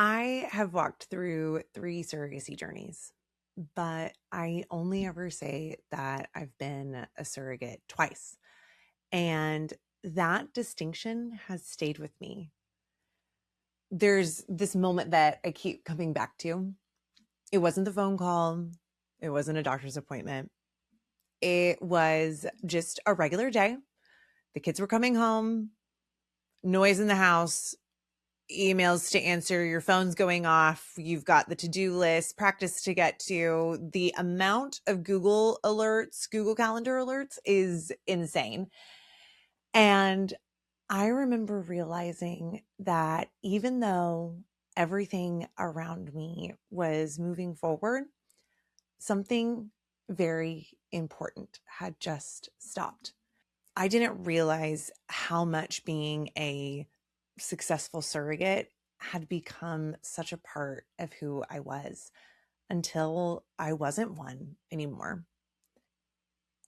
I have walked through 3 surrogacy journeys, but I only ever say that I've been a surrogate twice. And that distinction has stayed with me. There's this moment that I keep coming back to. It wasn't the phone call, it wasn't a doctor's appointment. It was just a regular day. The kids were coming home, noise in the house, emails to answer, your phone's going off, you've got the to-do list, practice to get to. The amount of Google alerts, Google Calendar alerts is insane. And I remember realizing that even though everything around me was moving forward, something very important had just stopped. I didn't realize how much being a successful surrogate had become such a part of who I was until I wasn't one anymore.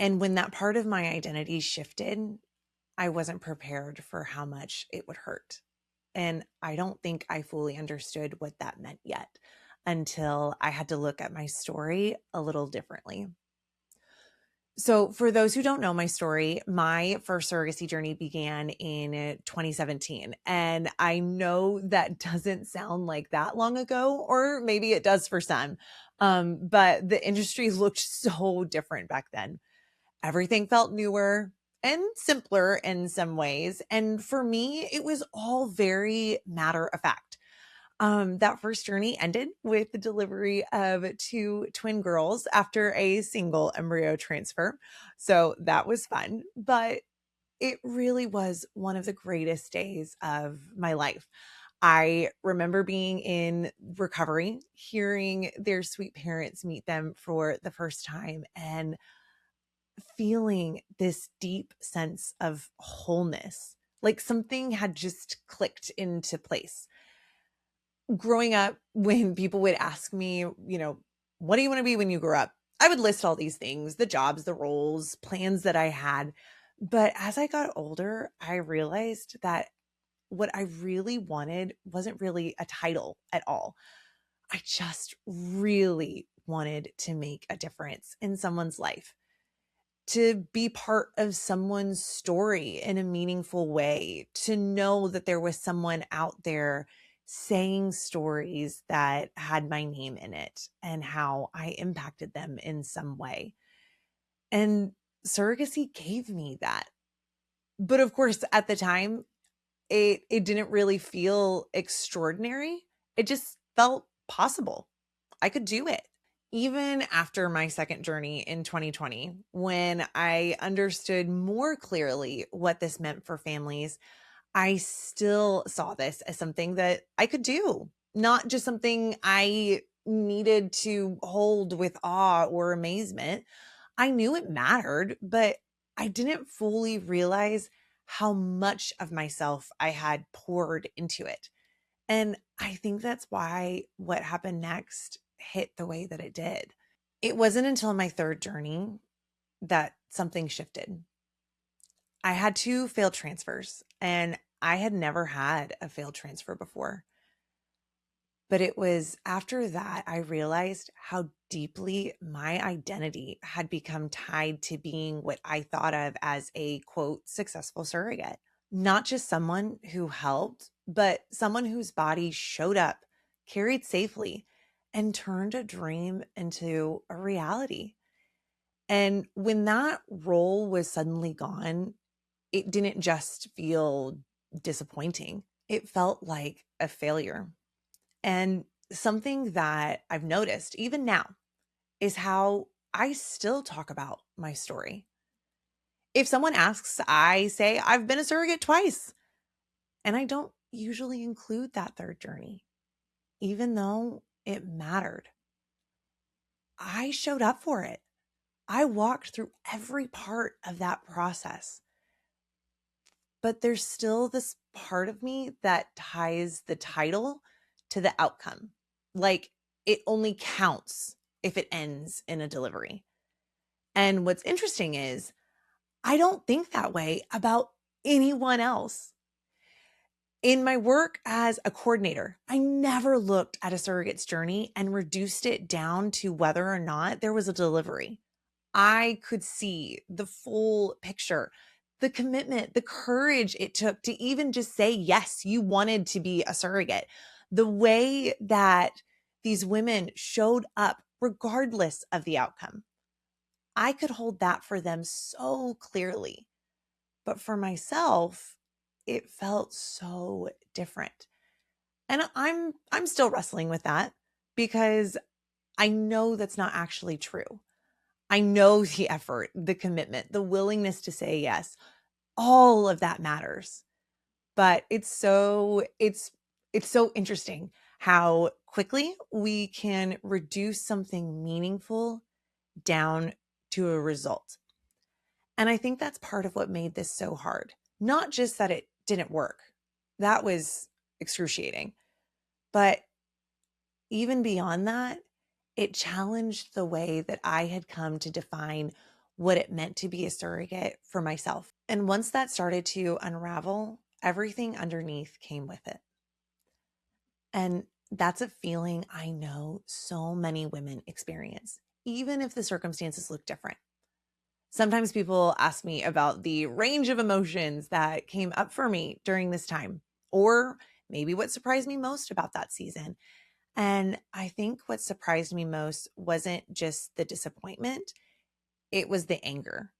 And when that part of my identity shifted, I wasn't prepared for how much it would hurt. And I don't think I fully understood what that meant yet until I had to look at my story a little differently. So, for those who don't know my story, my first surrogacy journey began in 2017. And I know that doesn't sound like that long ago, or maybe it does for some. But the industry looked so different back then. Everything felt newer and simpler in some ways. And for me, it was all very matter of fact. That first journey ended with the delivery of 2 twin girls after a single embryo transfer. So that was fun, but it really was one of the greatest days of my life. I remember being in recovery, hearing their sweet parents meet them for the first time, and feeling this deep sense of wholeness, like something had just clicked into place. Growing up, when people would ask me, what do you want to be when you grow up? I would list all these things, the jobs, the roles, plans that I had. But as I got older, I realized that what I really wanted wasn't really a title at all. I just really wanted to make a difference in someone's life, to be part of someone's story in a meaningful way, to know that there was someone out there saying stories that had my name in it and how I impacted them in some way. And surrogacy gave me that. But of course, at the time, it didn't really feel extraordinary. It just felt possible. I could do it. Even after my second journey in 2020, when I understood more clearly what this meant for families, I still saw this as something that I could do, not just something I needed to hold with awe or amazement. I knew it mattered, but I didn't fully realize how much of myself I had poured into it. And I think that's why what happened next hit the way that it did. It wasn't until my third journey that something shifted. I had 2 failed transfers, and I had never had a failed transfer before. But it was after that I realized how deeply my identity had become tied to being what I thought of as a quote successful surrogate. Not just someone who helped, but someone whose body showed up, carried safely, and turned a dream into a reality. And when that role was suddenly gone, it didn't just feel disappointing. It felt like a failure. And something that I've noticed even now is how I still talk about my story. If someone asks, I say I've been a surrogate twice. And I don't usually include that third journey, even though it mattered. I showed up for it. I walked through every part of that process. But there's still this part of me that ties the title to the outcome. Like it only counts if it ends in a delivery. And what's interesting is I don't think that way about anyone else. In my work as a coordinator, I never looked at a surrogate's journey and reduced it down to whether or not there was a delivery. I could see the full picture, the commitment, the courage it took to even just say, yes, you wanted to be a surrogate. The way that these women showed up, regardless of the outcome. I could hold that for them so clearly. But for myself, it felt so different. And I'm still wrestling with that because I know that's not actually true. I know the effort, the commitment, the willingness to say yes, all of that matters. But it's so interesting how quickly we can reduce something meaningful down to a result. And I think that's part of what made this so hard. Not just that it didn't work. That was excruciating. But even beyond that, it challenged the way that I had come to define what it meant to be a surrogate for myself. And once that started to unravel, everything underneath came with it. And that's a feeling I know so many women experience, even if the circumstances look different. Sometimes people ask me about the range of emotions that came up for me during this time, or maybe what surprised me most about that season. And I think what surprised me most wasn't just the disappointment, it was the anger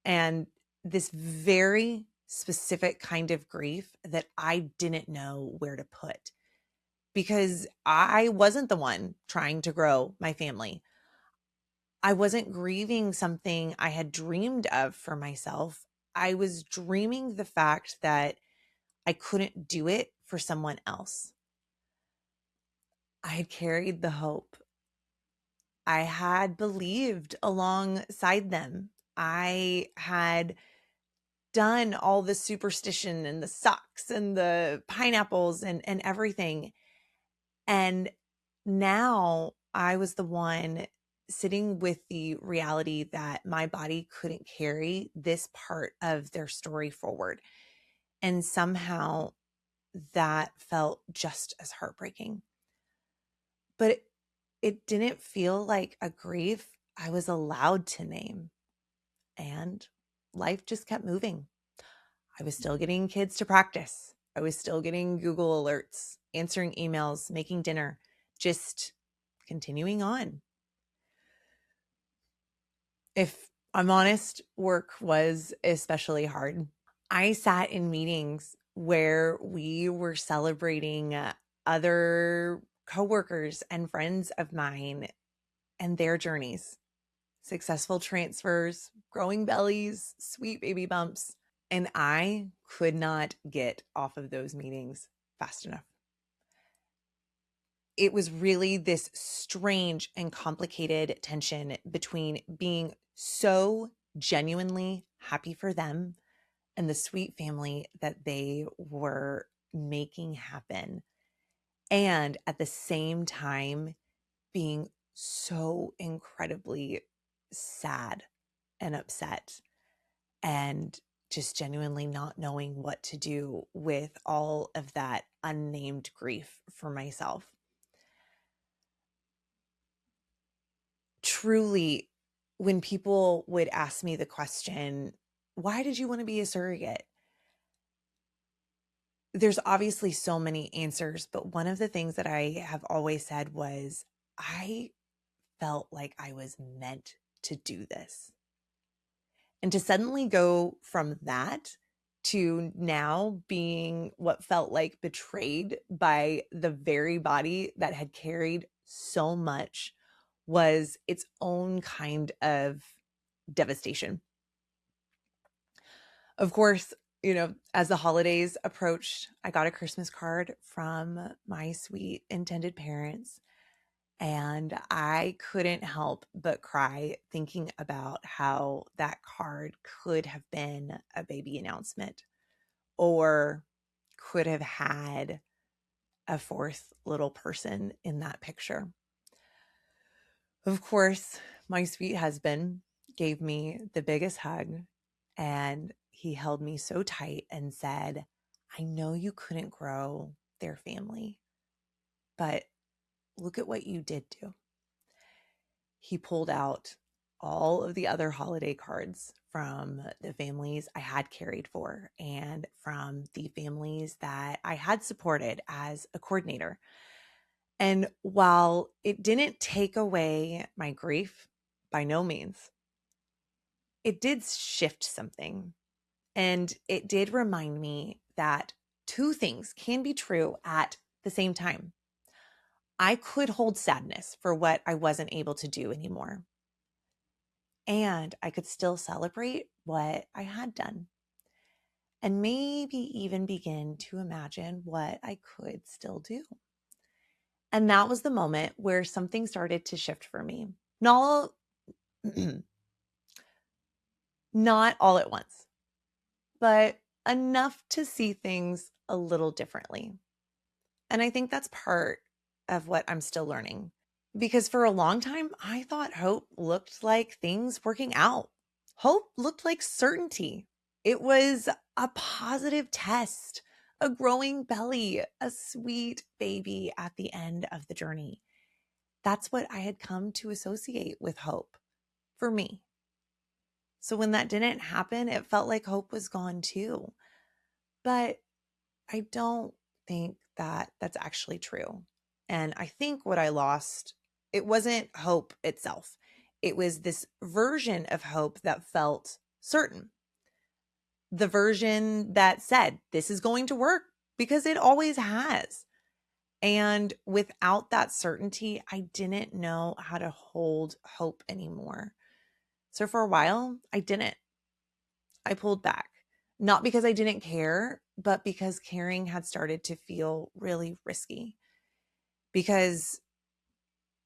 and this very specific kind of grief that I didn't know where to put because I wasn't the one trying to grow my family. I wasn't grieving something I had dreamed of for myself. I was dreaming the fact that I couldn't do it for someone else. I had carried the hope. I had believed alongside them. I had done all the superstition and the socks and the pineapples and everything. And now I was the one sitting with the reality that my body couldn't carry this part of their story forward. And somehow that felt just as heartbreaking. But it didn't feel like a grief I was allowed to name. And life just kept moving. I was still getting kids to practice. I was still getting Google alerts, answering emails, making dinner, just continuing on. If I'm honest, work was especially hard. I sat in meetings where we were celebrating other coworkers and friends of mine and their journeys, successful transfers, growing bellies, sweet baby bumps. And I could not get off of those meetings fast enough. It was really this strange and complicated tension between being so genuinely happy for them and the sweet family that they were making happen. And at the same time, being so incredibly sad and upset and just genuinely not knowing what to do with all of that unnamed grief for myself. Truly, when people would ask me the question, why did you want to be a surrogate? There's obviously so many answers, but one of the things that I have always said was, I felt like I was meant to do this. And to suddenly go from that to now being what felt like betrayed by the very body that had carried so much was its own kind of devastation. Of course, as the holidays approached, I got a Christmas card from my sweet intended parents. And I couldn't help but cry thinking about how that card could have been a baby announcement or could have had a fourth little person in that picture. Of course, my sweet husband gave me the biggest hug and he held me so tight and said, I know you couldn't grow their family, but look at what you did do. He pulled out all of the other holiday cards from the families I had cared for and from the families that I had supported as a coordinator. And while it didn't take away my grief, by no means, it did shift something. And it did remind me that two things can be true at the same time. I could hold sadness for what I wasn't able to do anymore. And I could still celebrate what I had done. And maybe even begin to imagine what I could still do. And that was the moment where something started to shift for me. Not all at once, but enough to see things a little differently. And I think that's part of what I'm still learning. Because for a long time, I thought hope looked like things working out. Hope looked like certainty. It was a positive test, a growing belly, a sweet baby at the end of the journey. That's what I had come to associate with hope for me. So when that didn't happen, it felt like hope was gone too. But I don't think that that's actually true. And I think what I lost, it wasn't hope itself. It was this version of hope that felt certain. The version that said, this is going to work because it always has. And without that certainty, I didn't know how to hold hope anymore. So for a while, I didn't. I pulled back, not because I didn't care, but because caring had started to feel really risky. Because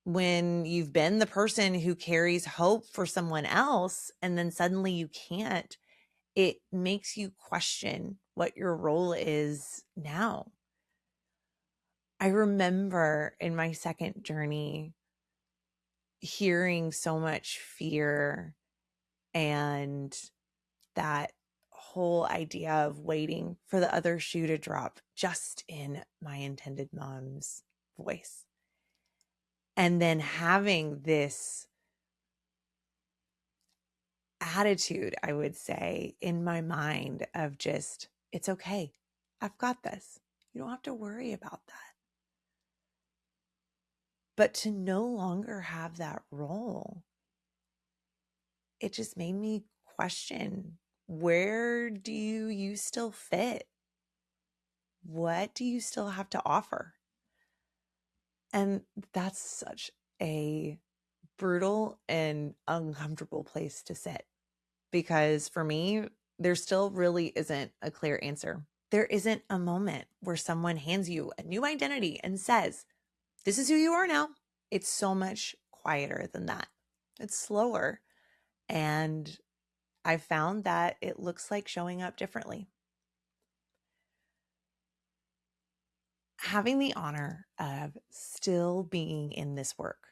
when you've been the person who carries hope for someone else and then suddenly you can't, it makes you question what your role is now. I remember in my second journey hearing so much fear and that whole idea of waiting for the other shoe to drop just in my intended mom's voice. And then having this attitude, I would say, in my mind of just, it's okay. I've got this. You don't have to worry about that. But to no longer have that role, it just made me question, where do you still fit? What do you still have to offer? And that's such a brutal and uncomfortable place to sit, because for me, there still really isn't a clear answer. There isn't a moment where someone hands you a new identity and says, this is who you are now. It's so much quieter than that. It's slower. And I've found that it looks like showing up differently. Having the honor of still being in this work,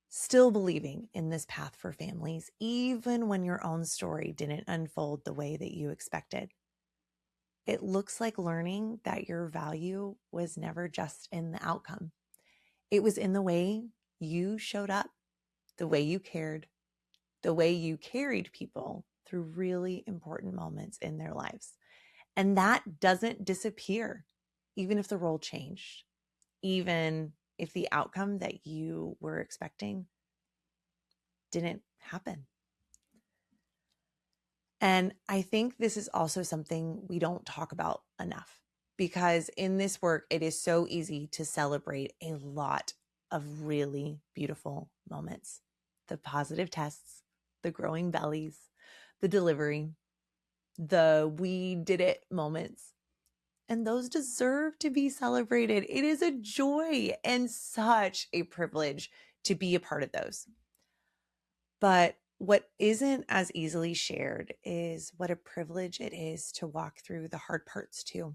still believing in this path for families, even when your own story didn't unfold the way that you expected. It looks like learning that your value was never just in the outcome. It was in the way you showed up, the way you cared, the way you carried people through really important moments in their lives. And that doesn't disappear, even if the role changed, even if the outcome that you were expecting didn't happen. And I think this is also something we don't talk about enough, because in this work, it is so easy to celebrate a lot of really beautiful moments. The positive tests, the growing bellies, the delivery, the we did it moments. And those deserve to be celebrated. It is a joy and such a privilege to be a part of those. But what isn't as easily shared is what a privilege it is to walk through the hard parts too.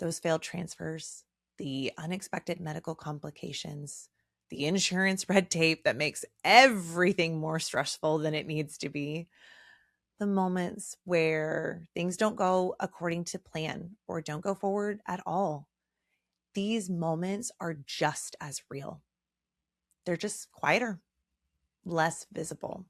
Those failed transfers, the unexpected medical complications, the insurance red tape that makes everything more stressful than it needs to be, the moments where things don't go according to plan or don't go forward at all. These moments are just as real. They're just quieter, less visible,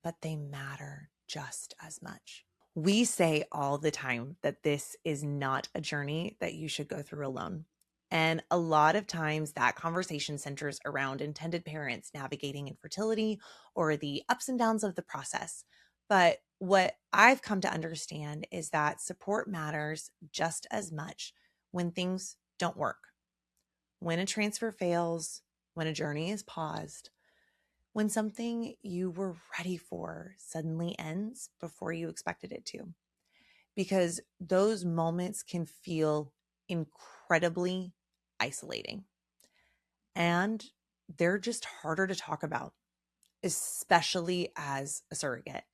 but they matter just as much. We say all the time that this is not a journey that you should go through alone. And a lot of times that conversation centers around intended parents navigating infertility or the ups and downs of the process. But what I've come to understand is that support matters just as much when things don't work, when a transfer fails, when a journey is paused, when something you were ready for suddenly ends before you expected it to. Because those moments can feel incredibly isolating. And they're just harder to talk about, especially as a surrogate,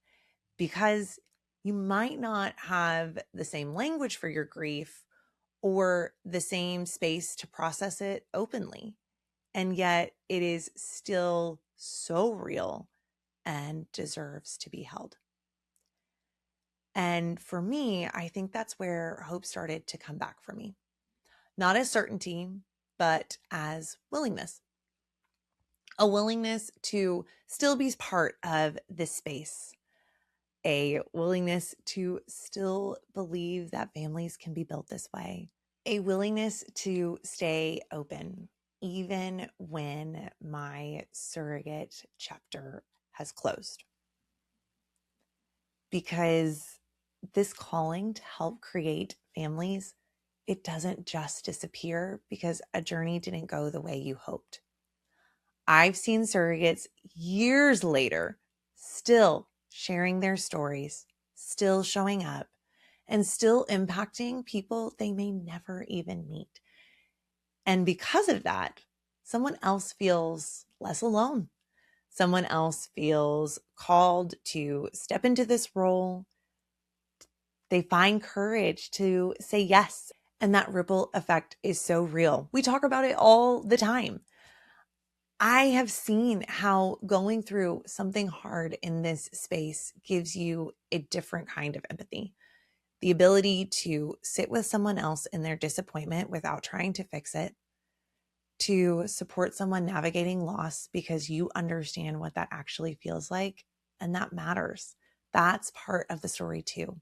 because you might not have the same language for your grief or the same space to process it openly. And yet it is still so real and deserves to be held. And for me, I think that's where hope started to come back for me. Not as certainty, but as willingness. A willingness to still be part of this space. A willingness to still believe that families can be built this way. A willingness to stay open, even when my surrogate chapter has closed. Because this calling to help create families, it doesn't just disappear because a journey didn't go the way you hoped. I've seen surrogates years later still sharing their stories, still showing up, and still impacting people they may never even meet. And because of that, someone else feels less alone. Someone else feels called to step into this role. They find courage to say yes. And that ripple effect is so real. We talk about it all the time. I have seen how going through something hard in this space gives you a different kind of empathy. The ability to sit with someone else in their disappointment without trying to fix it, to support someone navigating loss because you understand what that actually feels like, and that matters. That's part of the story too.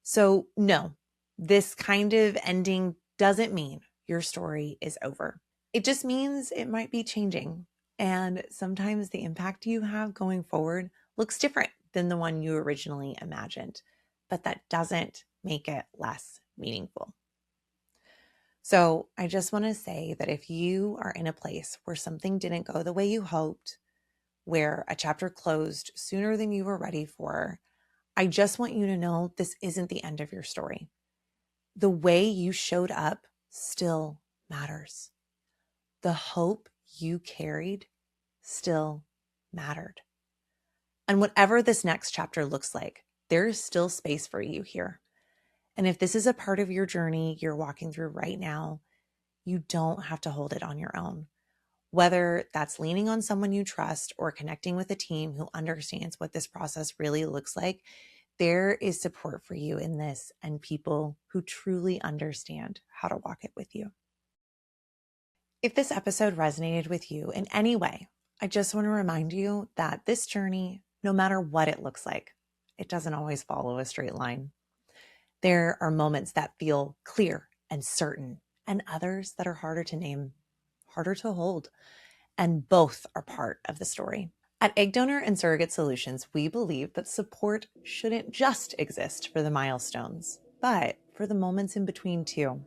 So no, this kind of ending doesn't mean your story is over. It just means it might be changing. And sometimes the impact you have going forward looks different than the one you originally imagined, but that doesn't make it less meaningful. So I just want to say that if you are in a place where something didn't go the way you hoped, where a chapter closed sooner than you were ready for, I just want you to know this isn't the end of your story. The way you showed up still matters. The hope you carried still mattered. And whatever this next chapter looks like, there is still space for you here. And if this is a part of your journey you're walking through right now, you don't have to hold it on your own. Whether that's leaning on someone you trust or connecting with a team who understands what this process really looks like, there is support for you in this and people who truly understand how to walk it with you. If this episode resonated with you in any way, I just want to remind you that this journey, no matter what it looks like, it doesn't always follow a straight line. There are moments that feel clear and certain, and others that are harder to name, harder to hold, and both are part of the story. At Egg Donor and Surrogate Solutions, we believe that support shouldn't just exist for the milestones, but for the moments in between too,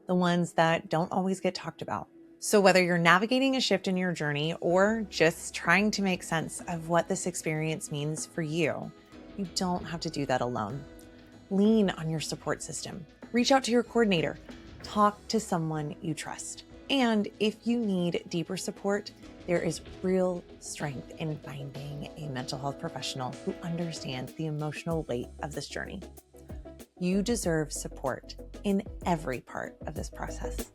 the ones that don't always get talked about. So whether you're navigating a shift in your journey or just trying to make sense of what this experience means for you, you don't have to do that alone. Lean on your support system. Reach out to your coordinator. Talk to someone you trust. And if you need deeper support, there is real strength in finding a mental health professional who understands the emotional weight of this journey. You deserve support in every part of this process.